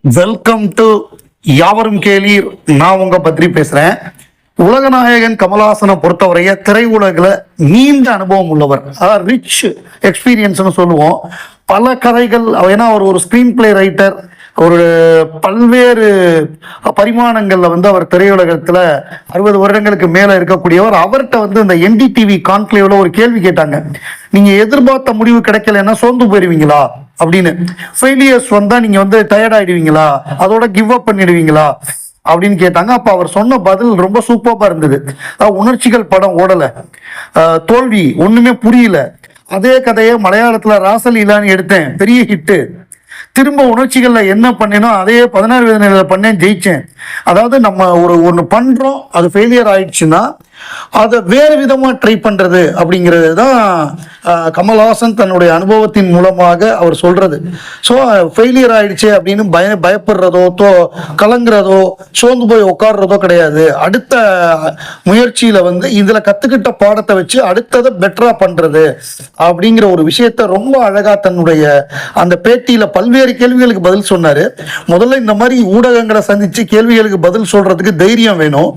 Welcome to யாவரும் கேளீர். நான் உங்க பத்ரி பேசுறேன். உலகநாயகன் கமலஹாசனை பொறுத்தவரைய திரையுலகில் நீண்ட அனுபவம் உள்ளவர், அதாவது ரிச் எக்ஸ்பீரியன்ஸ்னு சொல்லுவோம். பல கதைகள், ஏன்னா அவர் ஒரு ஸ்க்ரீன் பிளே ரைட்டர், ஒரு பல்வேறு பரிமாணங்களில் அவர் திரையுலகத்தில் 60 வருடங்களுக்கு மேலே இருக்கக்கூடியவர். அவர்கிட்ட இந்த என்டிடிவி கான்க்ளேவில் ஒரு கேள்வி கேட்டாங்க, நீங்கள் எதிர்பார்த்த முடிவு கிடைக்கலன்னா சோர்ந்து போயிருவீங்களா அப்படின்னு. ஃபெயிலியர்ஸ் வந்தால் நீங்கள் டயர்ட் ஆகிடுவீங்களா, அதோட கிவ் அப் பண்ணிடுவீங்களா அப்படின்னு கேட்டாங்க. அப்போ அவர் சொன்ன பதில் ரொம்ப சூப்பராக இருந்தது. உணர்ச்சிகள் படம் ஓடலை, தோல்வி ஒன்றுமே புரியல, அதே கதையை மலையாளத்தில் ராசலீலான்னு எடுத்தேன், பெரிய ஹிட்டு. திரும்ப உணர்ச்சிகள்ல என்ன பண்ணேனோ அதே 16 வயதுல பண்ணேன், ஜெயிச்சேன். அதாவது நம்ம ஒன்று பண்றோம், அது ஃபெயிலியர் ஆயிடுச்சுன்னா அதை வேறு விதமாக ட்ரை பண்ணுறது அப்படிங்கிறது தான் கமல்ஹாசன் தன்னுடைய அனுபவத்தின் மூலமாக அவர் சொல்கிறது. ஸோ ஃபெயிலியர் ஆயிடுச்சு அப்படின்னு பயப்படுறதோ கலங்குறதோ சோர்ந்து போய் உட்காடுறதோ கிடையாது. அடுத்த முயற்சியில் இதில் கற்றுக்கிட்ட பாடத்தை வச்சு அடுத்ததை பெட்டராக பண்ணுறது அப்படிங்கிற ஒரு விஷயத்த ரொம்ப அழகாக தன்னுடைய அந்த பேட்டியில் பல்வேறு கேள்விகளுக்கு பதில் சொன்னார். முதல்ல இந்த மாதிரி ஊடகங்களை சந்தித்து கேள்விகளுக்கு பதில் சொல்கிறதுக்கு தைரியம் வேணும்.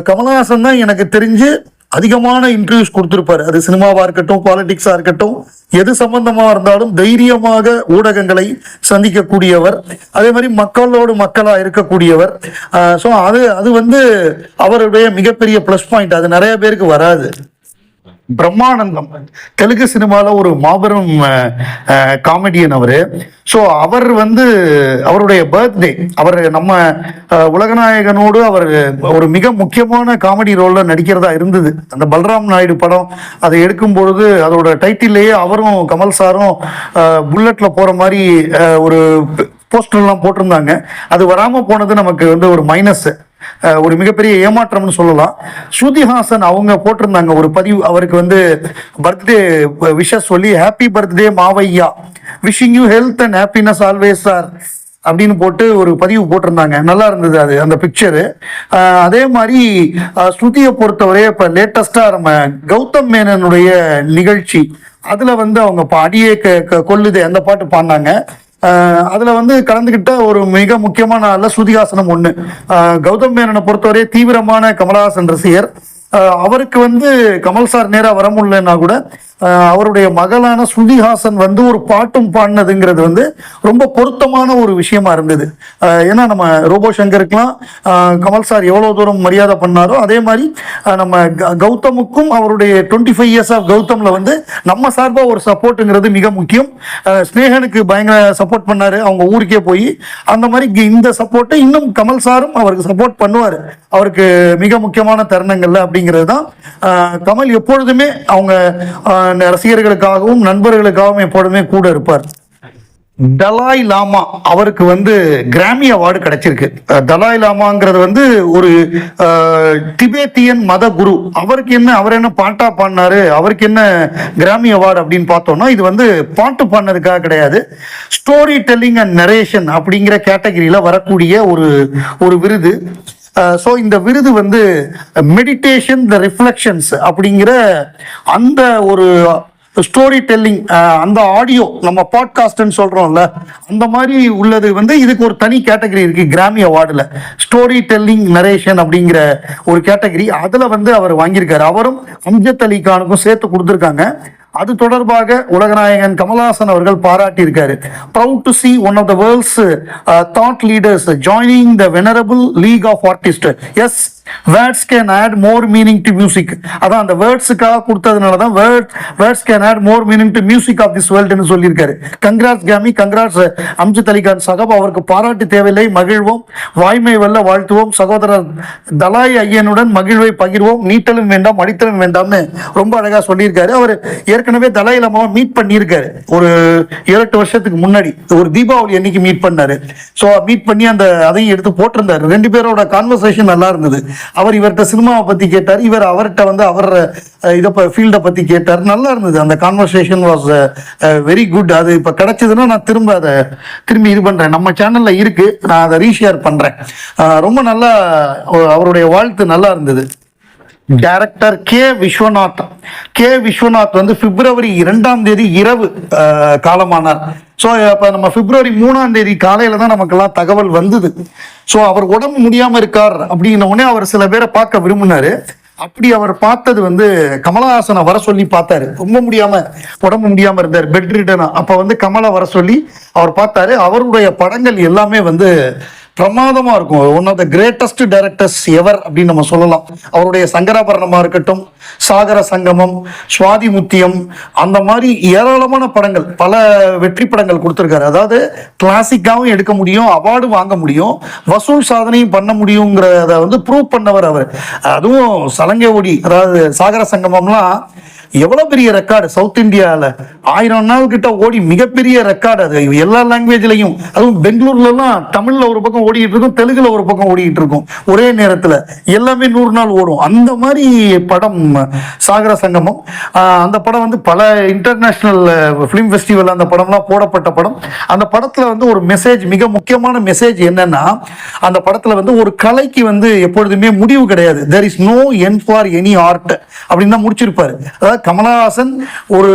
கமல்ஹாசன் தான் எனக்கு தெரிஞ்சு அதிகமான இன்டர்வியூஸ் கொடுத்திருப்பாரு. அது சினிமாவா இருக்கட்டும், பாலிடிக்ஸா இருக்கட்டும், எது சம்பந்தமா இருந்தாலும் தைரியமாக ஊடகங்களை சந்திக்கக்கூடியவர். அதே மாதிரி மக்களோடு மக்களா இருக்கக்கூடியவர். ஸோ அது அவருடைய மிகப்பெரிய பிளஸ் பாயிண்ட். அது நிறைய பேருக்கு வராது. பிரம்மானந்தம் தெலுங்கு சினிமாவில் ஒரு மாபெரும் காமெடியன் அவரு. ஸோ அவர் அவருடைய பர்த்டே, அவர் நம்ம உலகநாயகனோடு அவர் ஒரு மிக முக்கியமான காமெடி ரோல்ல நடிக்கிறதா இருந்தது. அந்த பல்ராம் நாயுடு படம் அதை எடுக்கும் பொழுது அதோட டைட்டிலேயே அவரும் கமல் சாரும் புல்லட்ல போற மாதிரி ஒரு போஸ்டர்லாம் போட்டிருந்தாங்க. அது வராம போனது நமக்கு ஒரு மைனஸ், ஒரு மிகப்பெரிய ஏமாற்றம்னு சொல்லலாம். ஸ்ருதிஹாசன் அவங்க போட்டிருந்தாங்க ஒரு பதிவு, அவருக்கு பர்த்டே விஷஸ் சொல்லி, happy birthday Mavaiya, wishing you health and happiness always sir அப்படின்னு போட்டு ஒரு பதிவு போட்டிருந்தாங்க. நல்லா இருந்தது அது, அந்த பிக்சரு. அதே மாதிரி ஸ்ருதியை பொறுத்தவரை இப்போ லேட்டஸ்டா நம்ம கௌதம் மேனனுடைய நிகழ்ச்சி அதுல அவங்க அடியே கொல்லுதே அந்த பாட்டு பாடினாங்க. அதுல கலந்துகிட்ட ஒரு மிக முக்கியமான ஆள் ஸ்ருதிஹாசனம் ஒண்ணு. கௌதம் மேனனை பொறுத்தவரை தீவிரமான கமல்ஹாசன் ரசிகர். அவருக்கு கமல் சார் நேரா வர முடியலன்னா கூட அவருடைய மகளான ஸ்ருதிஹாசன் ஒரு பாட்டும் பாடினதுங்கிறது ரொம்ப பொருத்தமான ஒரு விஷயமா இருந்தது. ஏன்னா நம்ம ரோபோ சங்கருக்கெல்லாம் கமல் சார் எவ்வளவு தூரம் மரியாதை பண்ணாரோ அதே மாதிரி நம்ம கௌதமுக்கும் அவருடைய 25 இயர்ஸ் ஆஃப் கௌதம்ல நம்ம சார்பா ஒரு சப்போர்ட்டுங்கிறது மிக முக்கியம். ஸ்னேகனுக்கு பயங்கர சப்போர்ட் பண்ணாரு அவங்க ஊருக்கே போய். அந்த மாதிரி இந்த சப்போர்ட்டை இன்னும் கமல் சாரும் அவருக்கு சப்போர்ட் பண்ணுவாரு, அவருக்கு மிக முக்கியமான தருணங்கள்ல. அப்படிங்கிறது தான் கமல் எப்பொழுதுமே அவங்க ரசிகர்களுக்காகவும் நண்பர்களுக்காகவும் எப்பொழுதுமே கூட இருப்பார். தலாய் லாமா அவருக்கு கிராமி அவார்டு கிடைச்சிருக்கு. தலாய் லாமாங்கிறது ஒரு திபேத்தியன் மத குரு. அவருக்கு என்ன, அவர் என்ன பாட்டா பாடினாரு, அவருக்கு என்ன கிராமி அவார்டு அப்படின்னு பார்த்தோம்னா, இது பாட்டு பாடினதுக்காக கிடையாது, ஸ்டோரி டெல்லிங் அண்ட் நரேஷன் அப்படிங்கிற கேட்டகரியில வரக்கூடிய ஒரு விருது. ஸோ இந்த விருது மெடிடேஷன் த ரிஃப்ளெக்ஷன்ஸ் அப்படிங்கிற அந்த ஒரு ஸ்டோரி டெல்லிங், அந்த ஆடியோ நம்ம பாட்காஸ்ட்னு சொல்றோம்ல, அந்த மாதிரி உள்ளது இதுக்கு ஒரு தனி கேட்டகரி இருக்கு கிராமி அவார்டுல. ஸ்டோரி டெல்லிங் நரேஷன் அப்படிங்கிற ஒரு கேட்டகரி அதுல அவர் வாங்கியிருக்காரு. அவரும் அம்ஜத் அலி கானுக்கும் சேர்த்து கொடுத்துருக்காங்க. அது தொடர்பாக உலகநாயகன் கமல்ஹாசன் அவர்கள் பாராட்டி இருக்காரு. Proud to see one of the world's thought leaders joining the venerable league of artists. Yes, words can add more meaning to music. அதான் அந்த வேர்ட்ஸுக்காக கொடுத்ததுனால தான் words can add more meaning to music of this world ன்னு சொல்லியிருக்காரு. Congrats கிராமி, congrats Amjad Ali Khan சகப். அவருக்கு பாராட்டு தேவையில்லை, மகிழ்வோம், வாய்மை வெல்ல வாழ்த்துவோம், சகோதரர் தலாய் ஐயனுடன் மகிழ்வை பகிர்வோம், நீட்டலும் வேண்டாம் அடித்தலும் வேண்டாம்னு ரொம்ப அழகா சொல்லியிருக்காரு. அவர் ஏற்கனவே தலாய் லாமாவை மீட் பண்ணியிருக்காரு ஒரு 7-8 வருஷத்துக்கு முன்னாடி, ஒரு தீபாவளி அன்னைக்கு மீட் பண்ணாரு. ஸோ மீட் பண்ணி அதையும் எடுத்து போட்டிருந்தாரு. 2 பேரோட கான்வர்சேஷன் நல்லா இருந்தது. அவர் இவர்கிட்ட சினிமாவை பத்தி கேட்டார், இவர் அவர்கிட்ட அவர் இதை ஃபீல்டை பத்தி கேட்டார். நல்லா இருந்தது அந்த கான்வர்சேஷன், வாஸ் வெரி குட். அது இப்போ கிடைச்சதுன்னா நான் திரும்பி இது பண்றேன், நம்ம சேனல்ல இருக்கு, நான் அதை ரீஷேர் பண்றேன். ரொம்ப நல்லா அவருடைய வாழ்த்து நல்லா இருந்தது. டைரக்டர் விஸ்வநாத் விஸ்வநாத் வந்து பிப்ரவரி 2ஆம் தேதி இரவு காலமானார். ஸோ இப்போ நம்ம பிப்ரவரி 3ஆம் தேதி காலையில தான் நமக்கெல்லாம் தகவல் வந்தது. ஸோ அவர் உடம்பு முடியாம இருக்கார் அப்படின்ன உடனே அவர் சில பேரை பார்க்க விரும்பினாரு. அப்படி அவர் பார்த்தது வந்து கமலஹாசனை வர சொல்லி பார்த்தாரு. ரொம்ப முடியாம உடம்பு முடியாம இருந்தார், பெட் ரிட்டனா. அப்ப வந்து கமலை வர சொல்லி அவர் பார்த்தாரு. அவருடைய படங்கள் எல்லாமே வந்து பிரமாதமா இருக்கும். One of the greatest directors ever அப்படின்னு நம்ம சொல்லலாம். அவருடைய சங்கராபரணமா இருக்கட்டும், சாகர சங்கமம், சுவாதி முத்தியம், அந்த மாதிரி ஏராளமான படங்கள், பல வெற்றி படங்கள் கொடுத்துருக்காரு. அதாவது கிளாசிக்காவும் எடுக்க முடியும், அவார்டு வாங்க முடியும், வசூல் சாதனையும் பண்ண முடியுங்கிறத வந்து ப்ரூவ் பண்ணவர் அவர். அதுவும் சலங்கை ஓடி, அதாவது சாகர சங்கமம்லாம் எவ்வளவு பெரிய ரெக்கார்டு. சவுத் இந்தியாவில் 1000 நாள் கிட்ட ஓடி மிகப்பெரிய ரெக்கார்டு அது. எல்லா லாங்குவேஜ்லையும், அதுவும் பெங்களூர்லாம் தமிழ்ல ஒரு பக்கம் ஓடிட்டு இருக்கும், தெலுங்குல ஒரு பக்கம் ஓடிட்டு இருக்கும். ஒரே நேரத்தில் எல்லாமே 100 நாள் ஓடும். அந்த மாதிரி படம் சாகர சங்கமம். அந்த படம் வந்து பல இன்டர்நேஷனல் ஃபிலிம் ஃபெஸ்டிவல் அந்த படம்லாம் போடப்பட்ட படம். அந்த படத்துல வந்து ஒரு மெசேஜ், மிக முக்கியமான மெசேஜ் என்னன்னா, அந்த படத்துல வந்து ஒரு கலைக்கு வந்து எப்பொழுதுமே முடிவு கிடையாது. There is no end for any art அப்படின்னு தான் முடிச்சிருப்பாரு. அதாவது கமலஹாசன் ஒரு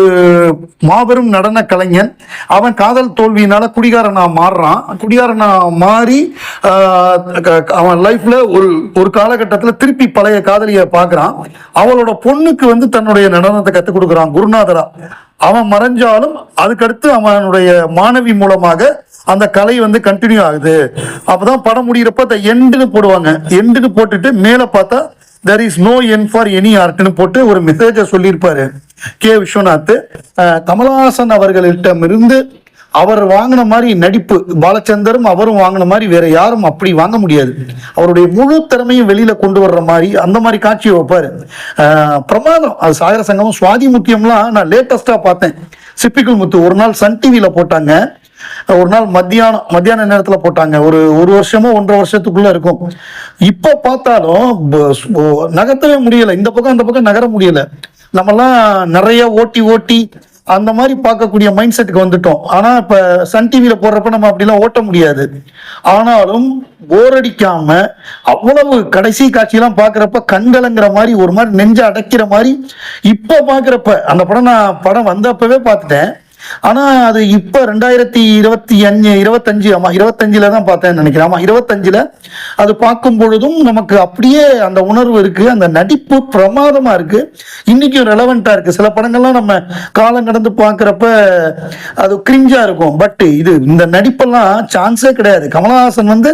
மாபெரும் நடன கலைஞன். அவன் காதல் தோல்வியினால குடிகாரனா மாறுறான். குடிகாரனா மாறி அவன் லைஃப்ல ஒரு காலகட்டத்தில் திருப்பி பழைய காதலியை பார்க்கறான். அவளோட பொண்ணுக்கு வந்து தன்னுடைய நடனத்தை கற்றுக் கொடுக்குறான் குருநாதரா. அவன் மறைஞ்சாலும் அதுக்கடுத்து அவனுடைய மாணவி மூலமாக அந்த கலை வந்து கண்டினியூ ஆகுது. அப்பதான் படம் முடிகிறப்ப அந்த எண்டுன்னு போடுவாங்க. எண்டுன்னு போட்டுட்டு மேல பார்த்தா there is no end for any art னு போட்டு ஒரு மெசேஜை சொல்லியிருப்பாரு விஸ்வநாத். கமலஹாசன் அவர்களிடமிருந்து அவர் வாங்கின மாதிரி நடிப்பு பாலச்சந்தரும் அவரும் வாங்கின மாதிரி வேற யாரும் அப்படி வாங்க முடியாது. அவருடைய முழு திறமையும் வெளியில கொண்டு வர்ற மாதிரி அந்த மாதிரி காட்சியை வைப்பாரு. பிரமாதம். அது சாகர சங்கமம், சுவாதி முத்தியம்லாம் நான் லேட்டஸ்டா பார்த்தேன். சிப்பிக்குள் முத்து ஒரு நாள் சன் டிவியில போட்டாங்க. ஒரு நாள் மத்தியான நேரத்துல போட்டாங்க. ஒரு வருஷமோ 1.5 வருஷத்துக்குள்ள இருக்கும். இப்ப பார்த்தாலும் நகர்த்தவே முடியல. இந்த பக்கம் அந்த பக்கம் நகர முடியல. நம்மெல்லாம் நிறைய ஓட்டி அந்த மாதிரி பார்க்கக்கூடிய மைண்ட் செட்டுக்கு வந்துட்டோம். ஆனா இப்ப சன் டிவியில போடுறப்ப நம்ம அப்படிலாம் ஓட்ட முடியாது. ஆனாலும் போர் அடிக்காம அவ்வளவு கடைசி காட்சியெல்லாம் பாக்குறப்ப கண்கலங்கிற மாதிரி, ஒரு மாதிரி நெஞ்ச அடைக்கிற மாதிரி. இப்ப பாக்குறப்ப அந்த படம் நான் படம் வந்தப்பவே பார்த்துட்டேன். ஆனா அது இப்ப 2025 ஆமா 25ல தான் பார்த்தேன்னு நினைக்கிறேன். ஆமா 25ல அது பார்க்கும் பொழுதும் நமக்கு அப்படியே அந்த உணர்வு இருக்கு. அந்த நடிப்பு பிரமாதமா இருக்கு. இன்னைக்கும் ரெலவெண்டா இருக்கு. சில படங்கள்லாம் நம்ம காலம் கடந்து பார்க்கிறப்ப அது கிரிஞ்சா இருக்கும். பட் இந்த நடிப்பெல்லாம் சான்ஸே கிடையாது. கமலஹாசன் வந்து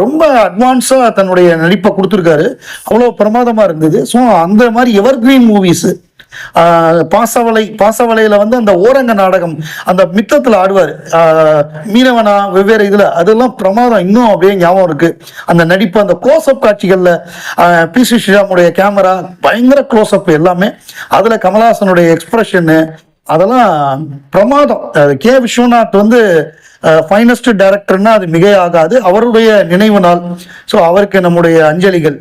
ரொம்ப அட்வான்ஸா தன்னுடைய நடிப்பை கொடுத்துருக்காரு. அவ்வளவு பிரமாதமா இருந்தது. ஸோ அந்த மாதிரி எவர் கிரீன் மூவிஸ், பாசவலையில வந்து அந்த ஓரங்க நாடகம், அந்த மித்தத்துல ஆடுவார் மீனவனா வெவ்வேறு இதுல, அதெல்லாம் பிரமாதம். இன்னும் அப்படியே ஞாபகம் இருக்கு அந்த நடிப்பு. அந்த க்ளோஸ்அப் காட்சிகள்ல பி.சி. ஸ்ரீராமுடைய கேமரா பயங்கர க்ளோஸ்அப் எல்லாமே. அதுல கமலஹாசனுடைய எக்ஸ்பிரஷன் அதெல்லாம் பிரமாதம். விஸ்வநாத் வந்து ஃபைனஸ்ட் டைரக்டர்னா அது மிக ஆகாது. அவருடைய நினைவு நாள். ஸோ அவருக்கு நம்முடைய அஞ்சலிகள்.